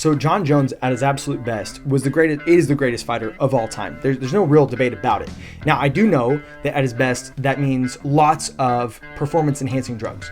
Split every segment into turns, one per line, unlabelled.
So Jon Jones at his absolute best is the greatest fighter of all time. There's no real debate about it. Now, I do know that at his best, that means lots of performance enhancing drugs.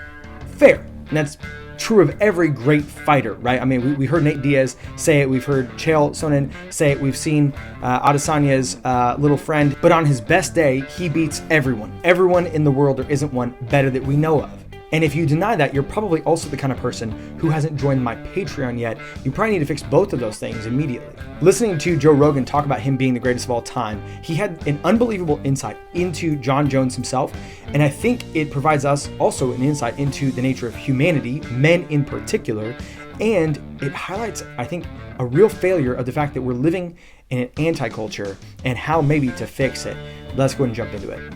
Fair. And that's true of every great fighter, right? I mean, we heard Nate Diaz say it. We've heard Chael Sonnen say it. We've seen Adesanya's little friend. But on his best day, he beats everyone. Everyone in the world, there isn't one better that we know of. And if you deny that, you're probably also the kind of person who hasn't joined my Patreon yet. You probably need to fix both of those things immediately. Listening to Joe Rogan talk about him being the greatest of all time, he had an unbelievable insight into Jon Jones himself. And I think it provides us also an insight into the nature of humanity, men in particular. And it highlights, I think, a real failure of the fact that we're living in an anti-culture and how maybe to fix it. Let's go ahead and jump into it.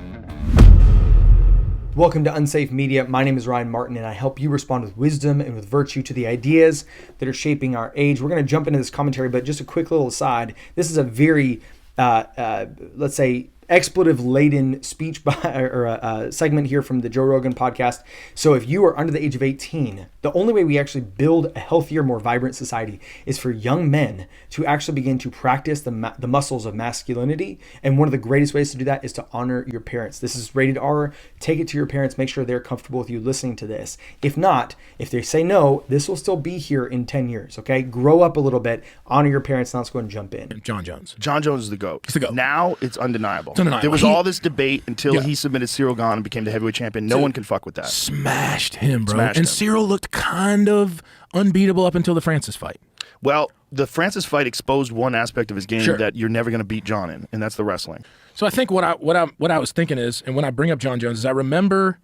Welcome to Unsafe Media. My name is Ryan Martin, and I help you respond with wisdom and with virtue to the ideas that are shaping our age. We're going to jump into this commentary, but just a quick little aside. This is a very, let's say, expletive-laden speech or a segment here from the Joe Rogan podcast. So if you are under the age of 18, the only way we actually build a healthier, more vibrant society is for young men to actually begin to practice the muscles of masculinity. And one of the greatest ways to do that is to honor your parents. This is rated R. Take it to your parents. Make sure they're comfortable with you listening to this. If not, if they say no, this will still be here in 10 years, okay? Grow up a little bit. Honor your parents. Now let's go and jump in.
Jon Jones.
Jon Jones is the GOAT.
He's the GOAT.
Now it's undeniable.
Undeniable.
There was all this debate until he submitted Cyril Gane and became the heavyweight champion. No one can fuck with that.
Smashed him, bro.
Smashed him.
Cyril looked kind of unbeatable up until the Francis fight.
Well, the Francis fight exposed one aspect of his game
Sure.
that you're never going to beat Jon in, and that's the wrestling.
So I think what I was thinking is, and when I bring up Jon Jones, is I remember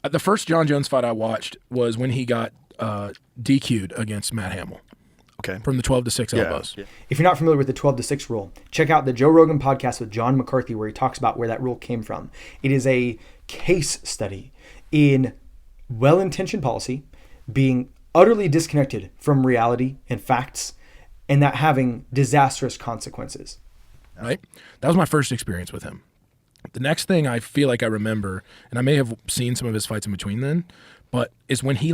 the first Jon Jones fight I watched was when he got DQ'd against Matt Hamill.
Okay.
From the 12-6 elbows.
Yeah.
If you're not familiar with the 12-6 rule, check out the Joe Rogan podcast with John McCarthy, where he talks about where that rule came from. It is a case study in well-intentioned policy being utterly disconnected from reality and facts, and that having disastrous consequences.
Right? That was my first experience with him. The next thing I feel like I remember, and I may have seen some of his fights in between then, but is when he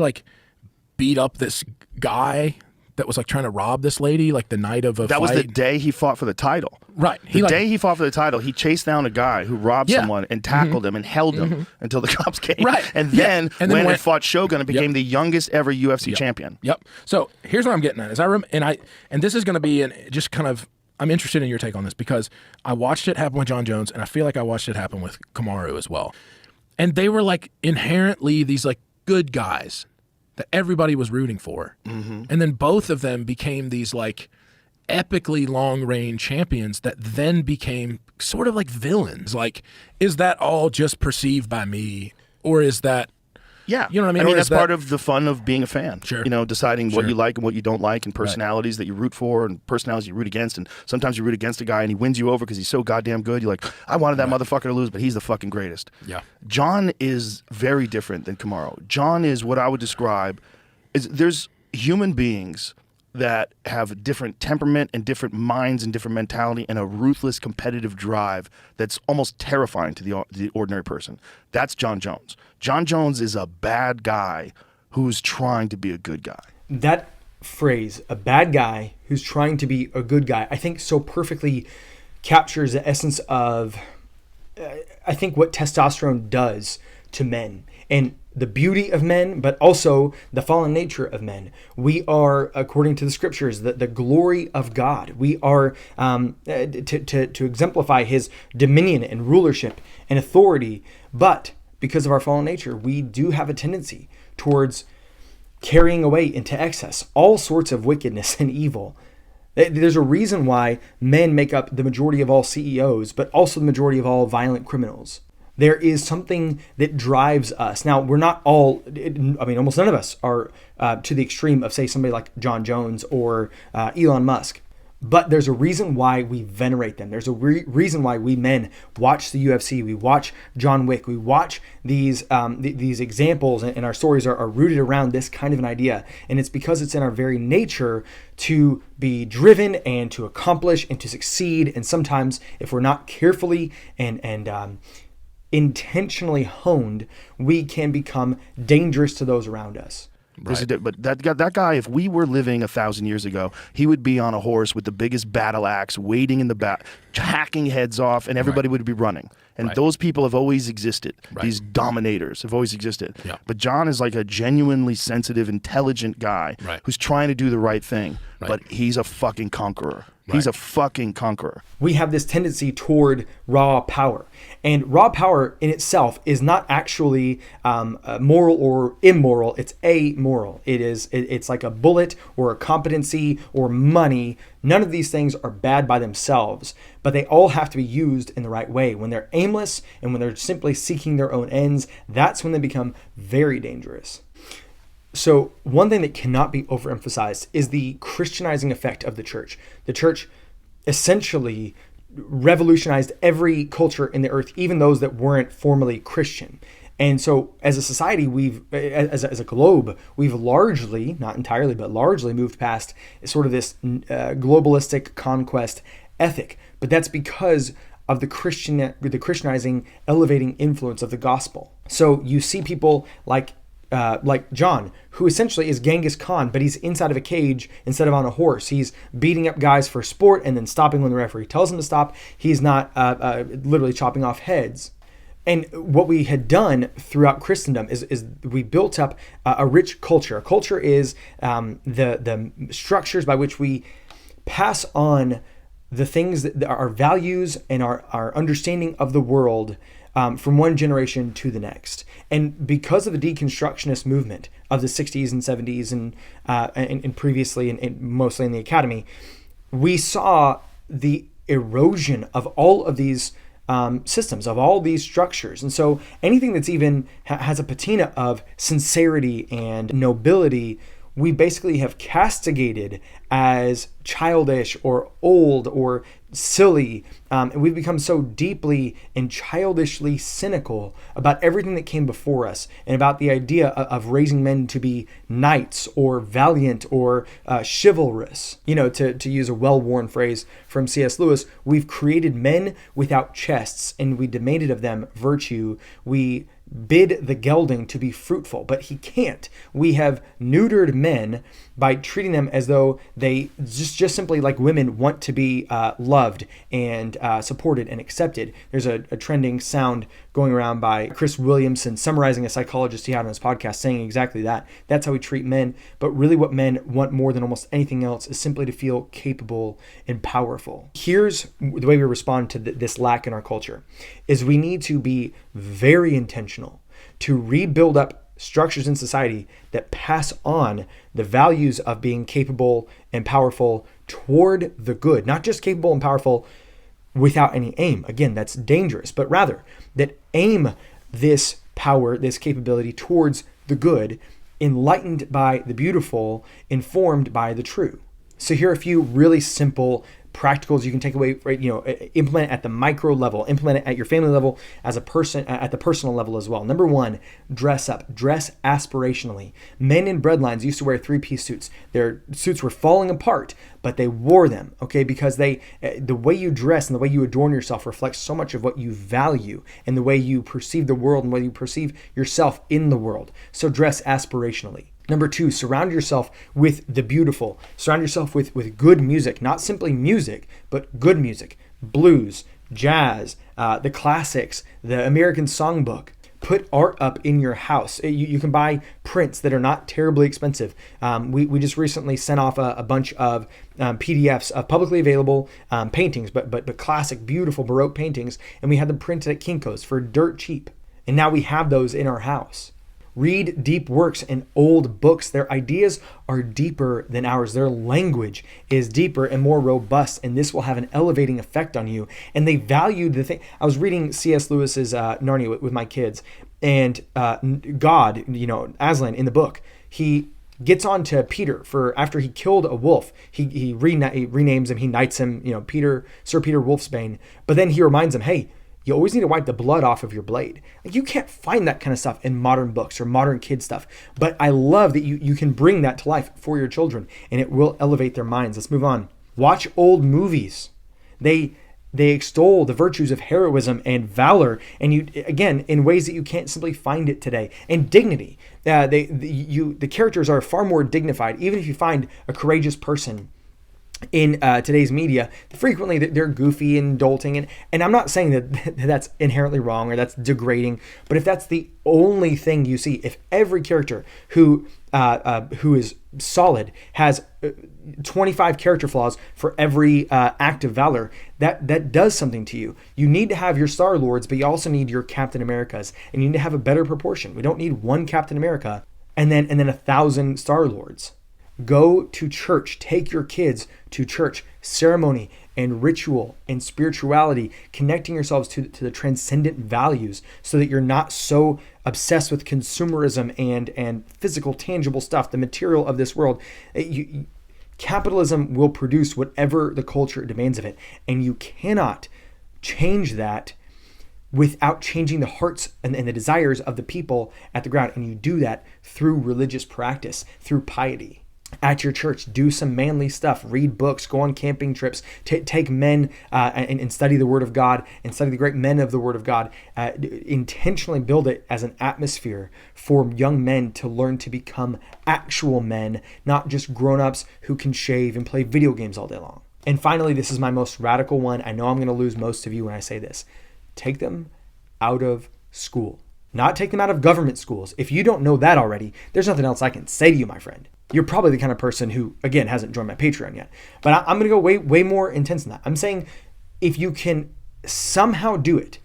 beat up this guy that was trying to rob this lady the night of a fight.
That was the day he fought for the title.
Right.
The day he fought for the title, he chased down a guy who robbed someone and tackled him and held him until the cops came.
Right.
And then went and fought Shogun and became
Yep.
the youngest ever UFC champion.
Yep. So here's what I'm getting at is and this is going to be just kind of, I'm interested in your take on this because I watched it happen with Jon Jones and I feel like I watched it happen with Kamaru as well. And they were inherently these good guys that everybody was rooting for. Mm-hmm. And then both of them became these epically long-range champions that then became sort of like villains. Is that all just perceived by me? Or is that...
Yeah.
You know what I mean?
I mean, that's part of the fun of being a fan.
Sure.
Deciding what you like and what you don't like and personalities that you root for and personalities you root against. And sometimes you root against a guy and he wins you over because he's so goddamn good. You're like, I wanted that motherfucker to lose, but he's the fucking greatest.
Yeah.
Jon is very different than Kamaru. Jon is what I would describe there's human beings that have different temperament and different minds and different mentality and a ruthless competitive drive that's almost terrifying to the ordinary person. That's Jon Jones. Jon Jones is a bad guy who's trying to be a good guy.
That phrase, a bad guy who's trying to be a good guy, I think so perfectly captures the essence of, I think, what testosterone does to men. And the beauty of men, but also the fallen nature of men. We are, according to the scriptures, the glory of God. We are, to exemplify his dominion and rulership and authority. But because of our fallen nature, we do have a tendency towards carrying away into excess all sorts of wickedness and evil. There's a reason why men make up the majority of all CEOs, but also the majority of all violent criminals. There is something that drives us. Now, we're not all, almost none of us are to the extreme of, say, somebody like Jon Jones or Elon Musk. But there's a reason why we venerate them. There's a reason why we men watch the UFC. We watch John Wick. We watch these examples, and our stories are rooted around this kind of an idea. And it's because it's in our very nature to be driven and to accomplish and to succeed. And sometimes, if we're not carefully and intentionally honed, we can become dangerous to those around us.
Right.
But that guy, if we were living 1,000 years ago, he would be on a horse with the biggest battle axe, waiting in the back, hacking heads off, and everybody would be running. And
Right.
those people have always existed.
Right.
These dominators have always existed.
Yeah.
But Jon is like a genuinely sensitive, intelligent guy
Right.
who's trying to do the right thing.
Right.
But he's a fucking conqueror. He's
Right.
a fucking conqueror.
We have this tendency toward raw power. And raw power in itself is not actually moral or immoral. It's amoral. It's like a bullet or a competency or money. None of these things are bad by themselves, but they all have to be used in the right way. When they're aimless and when they're simply seeking their own ends, that's when they become very dangerous. So one thing that cannot be overemphasized is the Christianizing effect of the church. The church essentially revolutionized every culture in the earth, even those that weren't formally Christian. And so as a society, as a globe, we've largely, not entirely, but largely moved past sort of this globalistic conquest ethic. But that's because of the Christianizing, elevating influence of the gospel. So you see people like Jon, who essentially is Genghis Khan, but he's inside of a cage instead of on a horse. He's beating up guys for sport and then stopping when the referee tells him to stop. He's not literally chopping off heads. And what we had done throughout Christendom is we built up a rich culture. A culture is the structures by which we pass on the things that our values and our understanding of the world from one generation to the next. And because of the deconstructionist movement of the 60s and 70s and previously and mostly in the academy, we saw the erosion of all of these systems, of all these structures. And so anything that's even has a patina of sincerity and nobility, we basically have castigated as childish or old or silly. And we've become so deeply and childishly cynical about everything that came before us and about the idea of raising men to be knights or valiant or chivalrous. To use a well-worn phrase from C.S. Lewis, we've created men without chests and we demanded of them virtue. We bid the gelding to be fruitful, but he can't. We have neutered men by treating them as though they just simply, like women, want to be loved and supported and accepted. There's a trending sound going around by Chris Williamson summarizing a psychologist he had on his podcast saying exactly that. That's how we treat men. But really what men want more than almost anything else is simply to feel capable and powerful. Here's the way we respond to this lack in our culture is we need to be very intentional to rebuild up structures in society that pass on the values of being capable and powerful toward the good, not just capable and powerful without any aim. Again, that's dangerous, but rather that aim this power, this capability towards the good, enlightened by the beautiful, informed by the true. So here are a few really simple practicals you can take away, right? Implement at the micro level, implement it at your family level, as a person, at the personal level as well. Number one, dress up, dress aspirationally. Men in breadlines used to wear 3-piece suits. Their suits were falling apart, but they wore them, okay? Because the way you dress and the way you adorn yourself reflects so much of what you value and the way you perceive the world and the way you perceive yourself in the world. So dress aspirationally. Number two, surround yourself with the beautiful. Surround yourself with good music, not simply music, but good music. Blues, jazz, the classics, the American songbook. Put art up in your house. You can buy prints that are not terribly expensive. We just recently sent off a bunch of PDFs of publicly available paintings, but classic, beautiful Baroque paintings, and we had them printed at Kinko's for dirt cheap. And now we have those in our house. Read deep works and old books. Their ideas are deeper than ours. Their language is deeper and more robust, and this will have an elevating effect on you. And they valued the thing. I was reading C.S. Lewis's Narnia with my kids, and God, Aslan in the book, he gets on to Peter after he killed a wolf. He renames him. He knights him, Sir Peter Wolfsbane. But then he reminds him, hey, you always need to wipe the blood off of your blade. You can't find that kind of stuff in modern books or modern kid stuff. But I love that you can bring that to life for your children, and it will elevate their minds. Let's move on. Watch old movies. They They extol the virtues of heroism and valor, and you again in ways that you can't simply find it today. And dignity. The characters are far more dignified. Even if you find a courageous person in today's media, frequently they're goofy and dolting, and I'm not saying that that's inherently wrong or that's degrading, but if that's the only thing you see, if every character who is solid has 25 character flaws for every act of valor, that does something to you. You need to have your Star-Lords, but you also need your Captain Americas, and you need to have a better proportion. We don't need one Captain America and then 1,000 Star-Lords. Go to church. Take your kids to church. Ceremony and ritual and spirituality, connecting yourselves to the transcendent values so that you're not so obsessed with consumerism and physical, tangible stuff, the material of this world. Capitalism will produce whatever the culture demands of it, and you cannot change that without changing the hearts and the desires of the people at the ground. And you do that through religious practice, through piety. At your church, do some manly stuff, read books, go on camping trips, take men and study the Word of God and study the great men of the Word of God. Intentionally build it as an atmosphere for young men to learn to become actual men, not just grown-ups who can shave and play video games all day long. And finally, this is my most radical one. I know I'm going to lose most of you when I say this. Take them out of school. Not take them out of government schools. If you don't know that already, there's nothing else I can say to you, my friend. You're probably the kind of person who, again, hasn't joined my Patreon yet. But I'm going to go way more intense than that. I'm saying if you can somehow do it,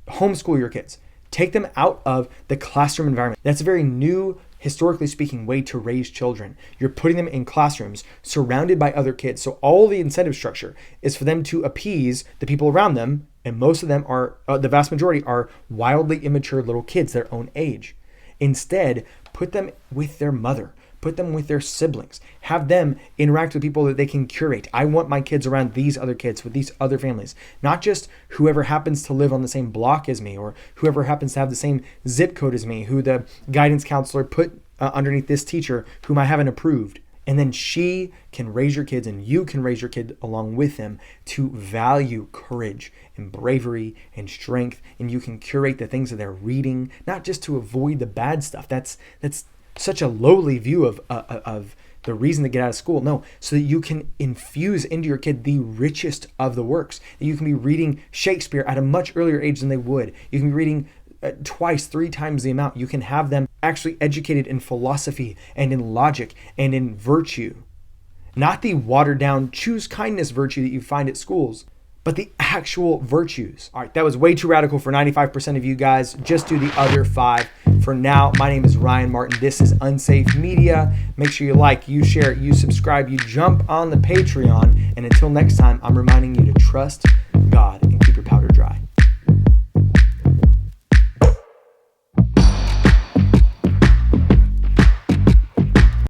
homeschool your kids. Take them out of the classroom environment. That's a very new, historically speaking, way to raise children. You're putting them in classrooms surrounded by other kids. So all the incentive structure is for them to appease the people around them. And most of them are, the vast majority are wildly immature little kids their own age. Instead, put them with their mother. Put them with their siblings. Have them interact with people that they can curate. I want my kids around these other kids with these other families, not just whoever happens to live on the same block as me or whoever happens to have the same zip code as me, who the guidance counselor put underneath this teacher whom I haven't approved. And then she can raise your kids and you can raise your kid along with them to value courage and bravery and strength. And you can curate the things that they're reading, not just to avoid the bad stuff. That's such a lowly view of the reason to get out of school. No, so that you can infuse into your kid the richest of the works. You can be reading Shakespeare at a much earlier age than they would. You can be reading twice, 3 times the amount. You can have them actually educated in philosophy and in logic and in virtue. Not the watered down choose kindness virtue that you find at schools, but the actual virtues. All right, that was way too radical for 95% of you guys. Just do the other 5 for now. My name is Ryan Martin. This is Unsafe Media. Make sure you like, you share, you subscribe, you jump on the Patreon. And until next time, I'm reminding you to trust God.